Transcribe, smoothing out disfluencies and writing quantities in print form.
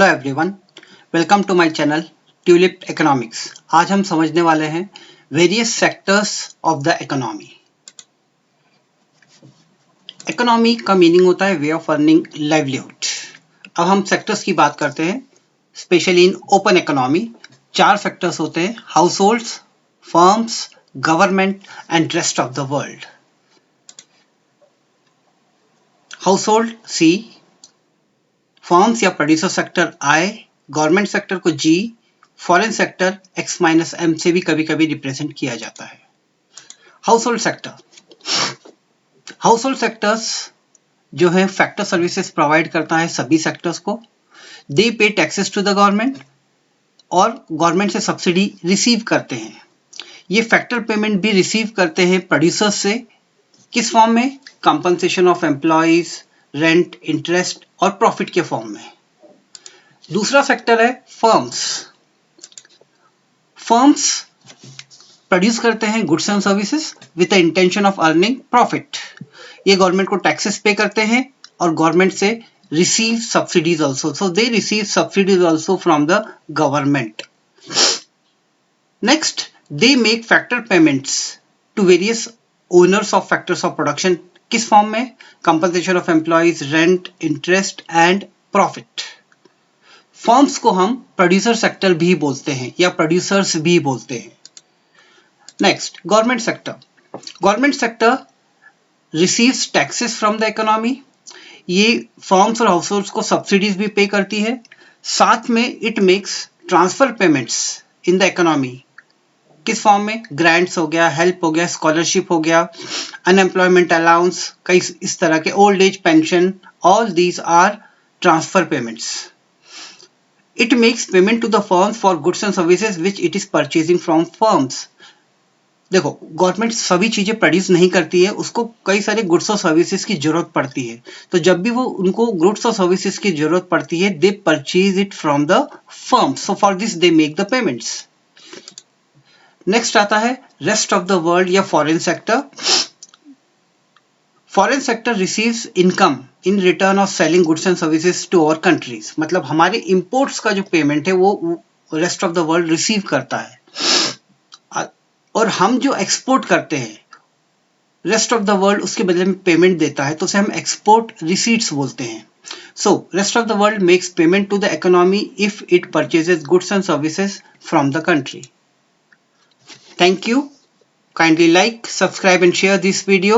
Hello everyone, welcome to my channel Tulip Economics. आज हम समझने वाले हैं various sectors of the economy. Economy का मीनिंग होता है वे ऑफ अर्निंग लाइवलीहुड। अब हम सेक्टर्स की बात करते हैं, specially in open economy. 4 sectors होते हैं: households, firms, government and rest of the world. Household C, firms या producer sector I, government sector को जी, फॉरेन सेक्टर X-M से भी कभी कभी रिप्रेजेंट किया जाता है। House hold sector, house hold sectors जो है फैक्टर सर्विसेज प्रोवाइड करता है सभी सेक्टर्स को। दे पे टैक्सेस टू द गवर्नमेंट और गवर्नमेंट से सब्सिडी रिसीव करते हैं। ये फैक्टर पेमेंट भी रिसीव करते हैं प्रोड्यूसर्स से। किस फॉर्म में? Compensation of employees, rent, interest और प्रॉफिट के फॉर्म में। दूसरा सेक्टर है फर्म्स। फर्म्स प्रोड्यूस करते हैं goods and services with the intention of earning profit. ये गवर्नमेंट को टैक्सेस पे करते हैं और गवर्नमेंट से receive subsidies also, so they receive subsidies also from the government. Next, they make factor payments to various owners of factors of production. किस form में? Compensation of employees, rent, interest and profit. Firms को हम producer sector भी बोलते हैं या producers भी बोलते हैं। Next, government sector. Government sector receives taxes from the economy. ये फर्म्स और हाउस होल्ड्स को सब्सिडीज भी पे करती है। साथ में it makes transfer payments in the economy. किस फॉर्म में? ग्रांट्स हो गया, हेल्प हो गया, स्कॉलरशिप हो गया, अनएम्प्लॉयमेंट अलाउंस, कई इस तरह के, old age pension, all these are transfer payments. It makes payment to the firms for goods and services which it is purchasing from firms. देखो, गवर्नमेंट सभी चीजें प्रोड्यूस नहीं करती है, उसको कई सारे गुड्स और सर्विसेज की जरूरत पड़ती है। तो जब भी वो उनको गुड्स और सर्विसेज की जरूरत पड़ती है, they purchase it from the firms, so for this they make the payments. Next आता है रेस्ट ऑफ द वर्ल्ड या foreign sector. Foreign sector receives income in return of selling goods and services to our countries. मतलब हमारे imports का जो payment है वो rest of the world receive करता है, और हम जो एक्सपोर्ट करते हैं रेस्ट ऑफ द वर्ल्ड उसके बदले में पेमेंट देता है, तो उसे हम एक्सपोर्ट रिसीट्स बोलते हैं। So rest of the world makes payment to the economy if it purchases goods and services from the country. Thank you. Kindly like, subscribe and share this video.